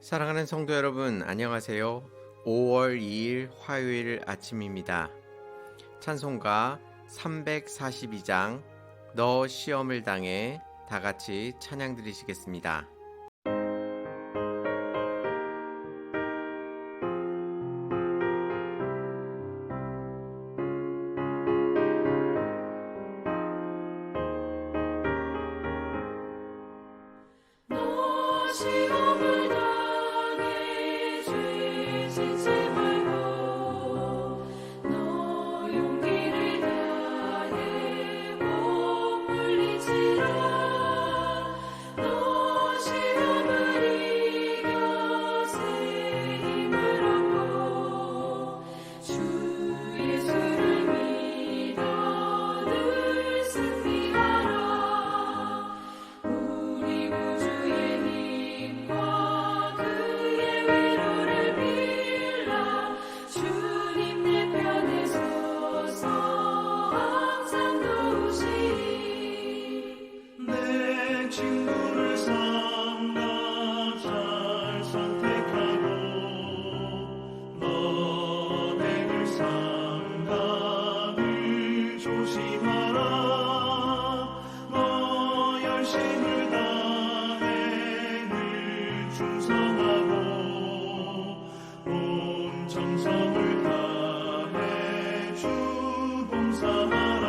사랑하는 성도 여러분, 안녕하세요. 5월 2일 화요일 아침입니다. 찬송가 342장 너 시험을 당해 다 같이 찬양 드리시겠습니다. 너 시험을 당해 죄 짓지 말고 너 용기를 다해 못 물리치라. 너 시험을 이겨 새 힘을 얻고 주 예수를 믿어 늘 승리하라. 우리 구주의 힘과 그의 위로를 빌라. 주님 내 편에 서서 항상 도우시리. 내 친구를 삼가 잘 선택하고 너네를 삼가 늘 조심하라. 너 열심을 다해 늘 충성하고 온 정성을 다해 주 봉사하라.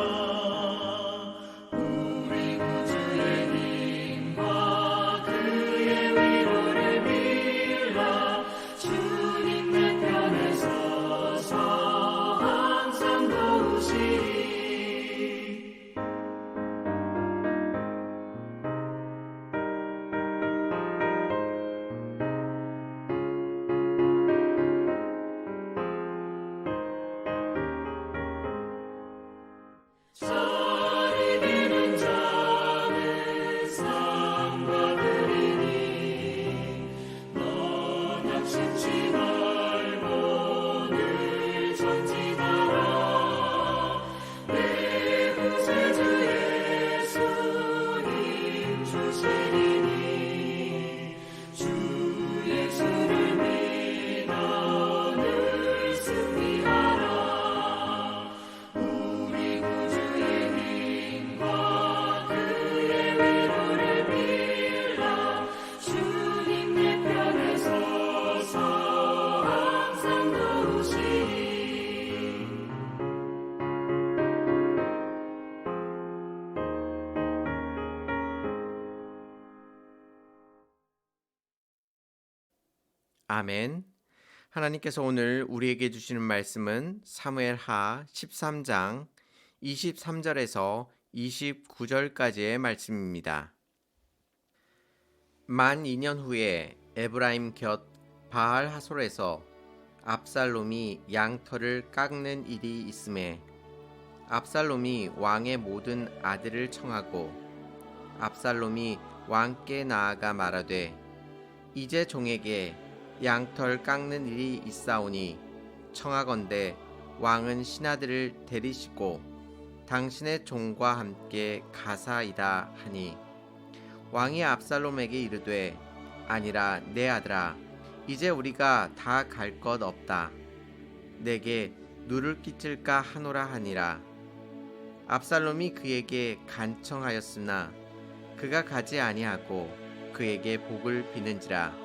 우리 구주의 힘과 그의 위로를 빌라. 주님 내 편에 서서 항상 도우시리. 잘 이기는 자는 상 받으리니 너 낙심치 말고 늘 전진하라. 내 구세주 예수님 주시리니 주 예수를 믿어 늘 승리하라. 우리 구주의 힘과 그의 위로를 빌라. 주님 내 편에 서서 항상 도우시리. 아멘. 하나님께서 오늘 우리에게 주시는 말씀은 사무엘하 13장 23절에서 29절까지의 말씀입니다. 만 2년 후에 에브라임 곁 바알 하솔에서 압살롬이 양털을 깎는 일이 있음에 압살롬이 왕의 모든 아들을 청하고 압살롬이 왕께 나아가 말하되 이제 종에게 양털 깎는 일이 있사오니 청하건대 왕은 신하들을 데리시고 당신의 종과 함께 가사이다 하니 왕이 압살롬에게 이르되 아니라 내 아들아 이제 우리가 다 갈 것 없다. 내게 누를 끼칠까 하노라 하니라. 압살롬이 그에게 간청하였으나 그가 가지 아니하고 그에게 복을 비는지라.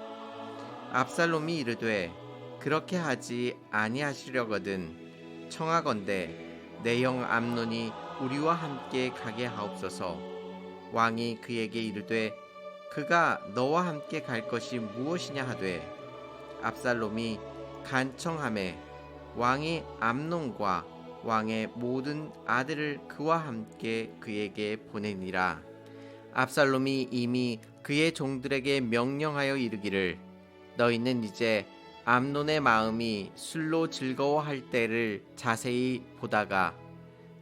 압살롬이 이르되 그렇게 하지 아니하시려거든 청하건대 내 형 암논이 우리와 함께 가게 하옵소서. 왕이 그에게 이르되 그가 너와 함께 갈 것이 무엇이냐 하되 압살롬이 간청하매 왕이 암논과 왕의 모든 아들을 그와 함께 그에게 보내니라. 압살롬이 이미 그의 종들에게 명령하여 이르기를 너희는 이제 암논의 마음이 술로 즐거워할 때를 자세히 보다가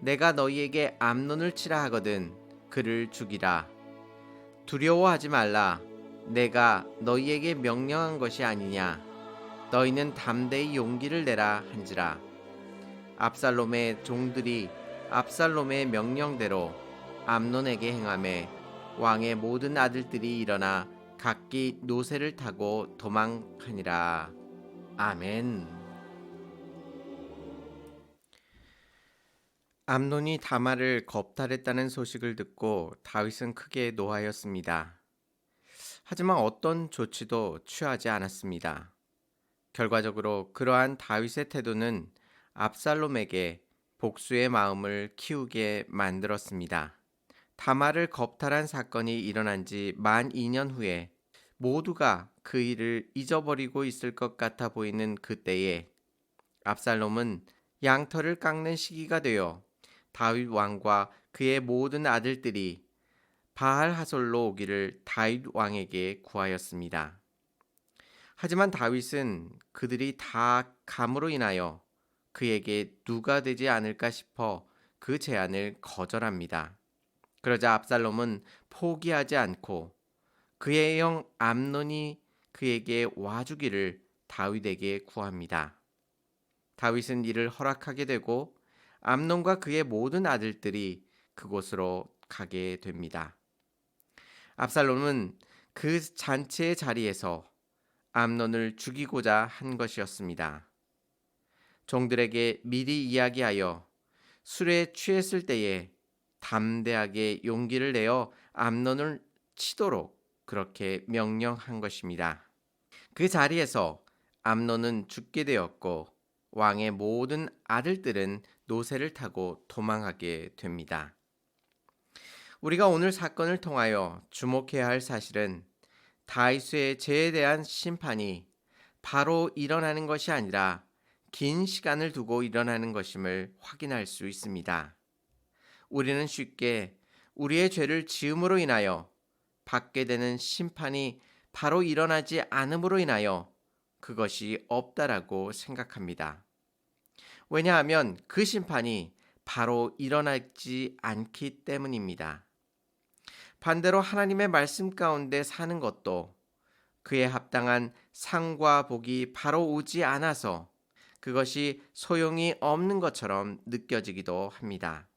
내가 너희에게 암논을 치라 하거든 그를 죽이라. 두려워하지 말라. 내가 너희에게 명령한 것이 아니냐. 너희는 담대히 용기를 내라 한지라. 압살롬의 종들이 압살롬의 명령대로 암논에게 행하매 왕의 모든 아들들이 일어나 각기 노새를 타고 도망하니라. 아멘. 암논이 다말을 겁탈했다는 소식을 듣고 다윗은 크게 노하였습니다. 하지만 어떤 조치도 취하지 않았습니다. 결과적으로 그러한 다윗의 태도는 압살롬에게 복수의 마음을 키우게 만들었습니다. 다말을 겁탈한 사건이 일어난 지 만 2년 후에 모두가 그 일을 잊어버리고 있을 것 같아 보이는 그때에 압살롬은 양털을 깎는 시기가 되어 다윗 왕과 그의 모든 아들들이 바알 하솔로 오기를 다윗 왕에게 구하였습니다. 하지만 다윗은 그들이 다 감으로 인하여 그에게 누가 되지 않을까 싶어 그 제안을 거절합니다. 그러자 압살롬은 포기하지 않고 그의 형 암논이 그에게 와주기를 다윗에게 구합니다. 다윗은 이를 허락하게 되고 암논과 그의 모든 아들들이 그곳으로 가게 됩니다. 압살롬은 그 잔치의 자리에서 암논을 죽이고자 한 것이었습니다. 종들에게 미리 이야기하여 술에 취했을 때에 담대하게 용기를 내어 암논을 치도록 그렇게 명령한 것입니다. 그 자리에서 암논은 죽게 되었고 왕의 모든 아들들은 노새를 타고 도망하게 됩니다. 우리가 오늘 사건을 통하여 주목해야 할 사실은 다윗의 죄에 대한 심판이 바로 일어나는 것이 아니라 긴 시간을 두고 일어나는 것임을 확인할 수 있습니다. 우리는 쉽게 우리의 죄를 지음으로 인하여 받게 되는 심판이 바로 일어나지 않음으로 인하여 그것이 없다라고 생각합니다. 왜냐하면 그 심판이 바로 일어나지 않기 때문입니다. 반대로 하나님의 말씀 가운데 사는 것도 그에 합당한 상과 복이 바로 오지 않아서 그것이 소용이 없는 것처럼 느껴지기도 합니다.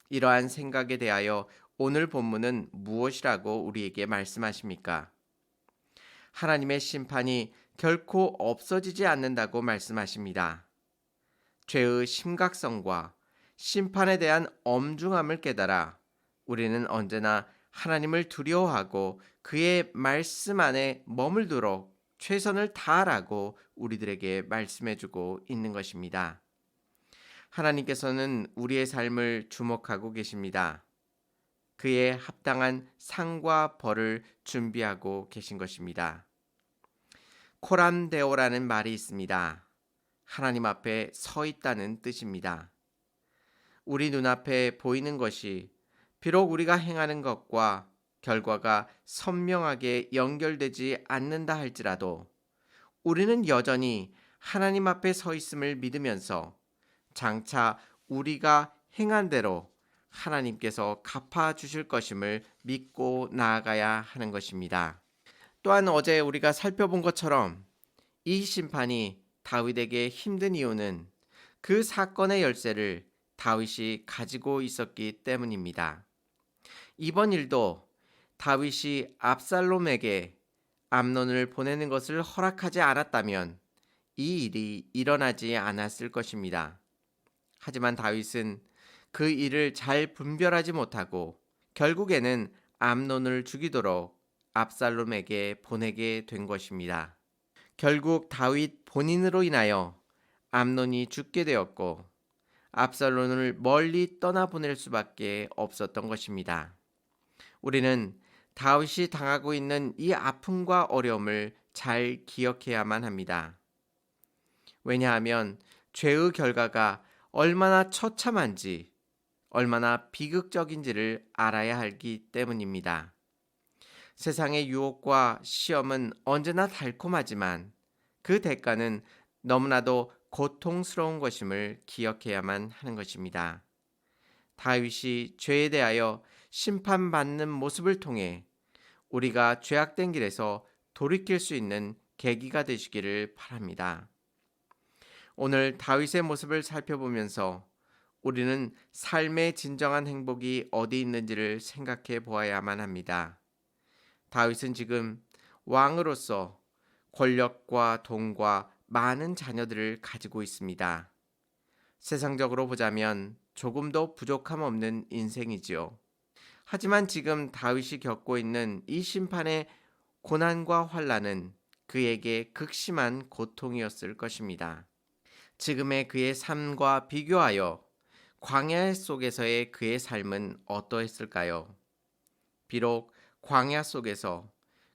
이러한 생각에 대하여 오늘 본문은 무엇이라고 우리에게 말씀하십니까? 하나님의 심판이 결코 없어지지 않는다고 말씀하십니다. 죄의 심각성과 심판에 대한 엄중함을 깨달아 우리는 언제나 하나님을 두려워하고 그의 말씀 안에 머물도록 최선을 다하라고 우리들에게 말씀해주고 있는 것입니다. 하나님께서는 우리의 삶을 주목하고 계십니다. 그의 합당한 상과 벌을 준비하고 계신 것입니다. 코람데오라는 말이 있습니다. 하나님 앞에 서 있다는 뜻입니다. 우리 눈앞에 보이는 것이 비록 우리가 행하는 것과 결과가 선명하게 연결되지 않는다 할지라도 우리는 여전히 하나님 앞에 서 있음을 믿으면서 장차 우리가 행한 대로 하나님께서 갚아주실 것임을 믿고 나아가야 하는 것입니다. 또한 어제 우리가 살펴본 것처럼 이 심판이 다윗에게 힘든 이유는 그 사건의 열쇠를 다윗이 가지고 있었기 때문입니다. 이번 일도 다윗이 압살롬에게 암논을 보내는 것을 허락하지 않았다면 이 일이 일어나지 않았을 것입니다. 하지만 다윗은 그 일을 잘 분별하지 못하고 결국에는 암논을 죽이도록 압살롬에게 보내게 된 것입니다. 결국 다윗 본인으로 인하여 암논이 죽게 되었고 압살롬을 멀리 떠나보낼 수밖에 없었던 것입니다. 우리는 다윗이 당하고 있는 이 아픔과 어려움을 잘 기억해야만 합니다. 왜냐하면 죄의 결과가 얼마나 처참한지, 얼마나 비극적인지를 알아야 하기 때문입니다. 세상의 유혹과 시험은 언제나 달콤하지만 그 대가는 너무나도 고통스러운 것임을 기억해야만 하는 것입니다. 다윗이 죄에 대하여 심판받는 모습을 통해 우리가 죄악된 길에서 돌이킬 수 있는 계기가 되시기를 바랍니다. 오늘 다윗의 모습을 살펴보면서 우리는 삶의 진정한 행복이 어디 있는지를 생각해 보아야만 합니다. 다윗은 지금 왕으로서 권력과 돈과 많은 자녀들을 가지고 있습니다. 세상적으로 보자면 조금도 부족함 없는 인생이지요. 하지만 지금 다윗이 겪고 있는 이 심판의 고난과 환난은 그에게 극심한 고통이었을 것입니다. 지금의 그의 삶과 비교하여 광야 속에서의 그의 삶은 어떠했을까요? 비록 광야 속에서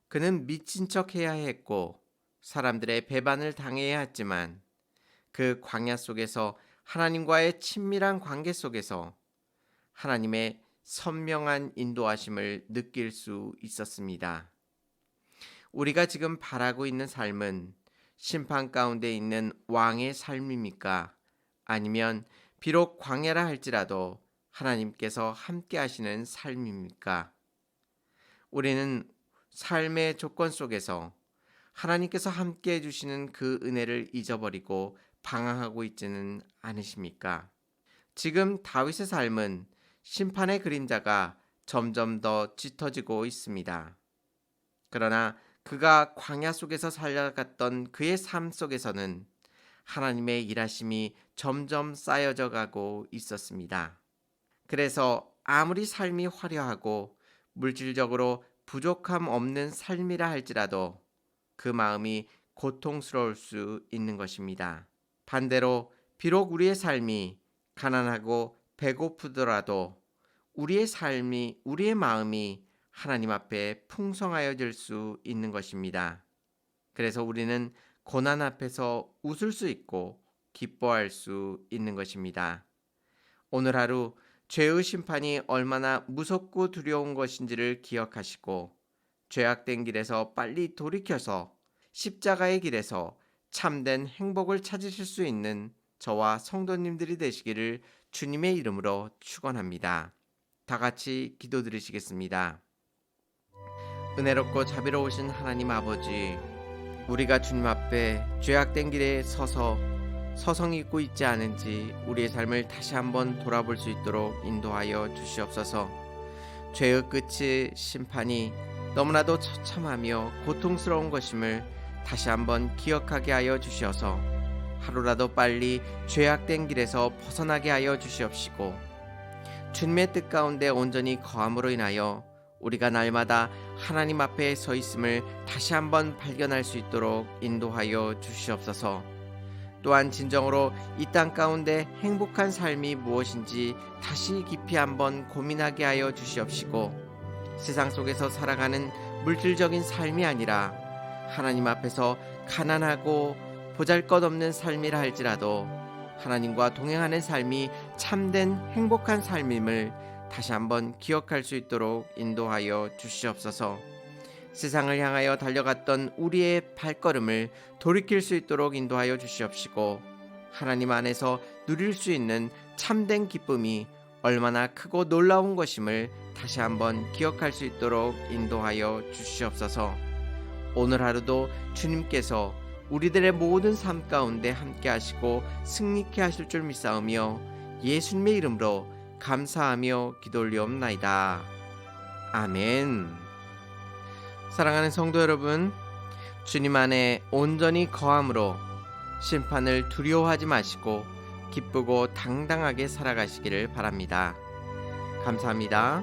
그는 미친 척 해야 했고 사람들의 배반을 당해야 했지만 그 광야 속에서 하나님과의 친밀한 관계 속에서 하나님의 선명한 인도하심을 느낄 수 있었습니다. 우리가 지금 바라고 있는 삶은 심판 가운데 있는 왕의 삶입니까? 아니면 비록 광야라 할지라도 하나님께서 함께 하시는 삶입니까? 우리는 삶의 조건 속에서 하나님께서 함께 해주시는 그 은혜를 잊어버리고 방황하고 있지는 않으십니까? 지금 다윗의 삶은 심판의 그림자가 점점 더 짙어지고 있습니다. 그러나 그가 광야 속에서 살아갔던 그의 삶 속에서는 하나님의 일하심이 점점 쌓여져 가고 있었습니다. 그래서 아무리 삶이 화려하고 물질적으로 부족함 없는 삶이라 할지라도 그 마음이 고통스러울 수 있는 것입니다. 반대로 비록 우리의 삶이 가난하고 배고프더라도 우리의 마음이 하나님 앞에 풍성하여질 수 있는 것입니다. 그래서 우리는 고난 앞에서 웃을 수 있고 기뻐할 수 있는 것입니다. 오늘 하루 죄의 심판이 얼마나 무섭고 두려운 것인지를 기억하시고 죄악된 길에서 빨리 돌이켜서 십자가의 길에서 참된 행복을 찾으실 수 있는 저와 성도님들이 되시기를 주님의 이름으로 축원합니다. 다 같이 기도드리시겠습니다. 은혜롭고 자비로우신 하나님 아버지, 우리가 주님 앞에 죄악된 길에 서서 서성이 있고 있지 않은지 우리의 삶을 다시 한번 돌아볼 수 있도록 인도하여 주시옵소서. 죄의 끝이 심판이 너무나도 처참하며 고통스러운 것임을 다시 한번 기억하게 하여 주시어서 하루라도 빨리 죄악된 길에서 벗어나게 하여 주시옵시고 주님의 뜻 가운데 온전히 거함으로 인하여 우리가 날마다 하나님 앞에 서 있음을 다시 한번 발견할 수 있도록 인도하여 주시옵소서. 또한 진정으로 이 땅 가운데 행복한 삶이 무엇인지 다시 깊이 한번 고민하게 하여 주시옵시고 세상 속에서 살아가는 물질적인 삶이 아니라 하나님 앞에서 가난하고 보잘것없는 삶이라 할지라도 하나님과 동행하는 삶이 참된 행복한 삶임을 다시 한번 기억할 수 있도록 인도하여 주시옵소서. 세상을 향하여 달려갔던 우리의 발걸음을 돌이킬 수 있도록 인도하여 주시옵시고 하나님 안에서 누릴 수 있는 참된 기쁨이 얼마나 크고 놀라운 것임을 다시 한번 기억할 수 있도록 인도하여 주시옵소서. 오늘 하루도 주님께서 우리들의 모든 삶 가운데 함께 하시고 승리케 하실 줄 믿사오며 예수님의 이름으로 감사하며 기도 올리옵나이다. 아멘. 사랑하는 성도 여러분, 주님 안에 온전히 거함으로 심판을 두려워하지 마시고 기쁘고 당당하게 살아가시기를 바랍니다. 감사합니다.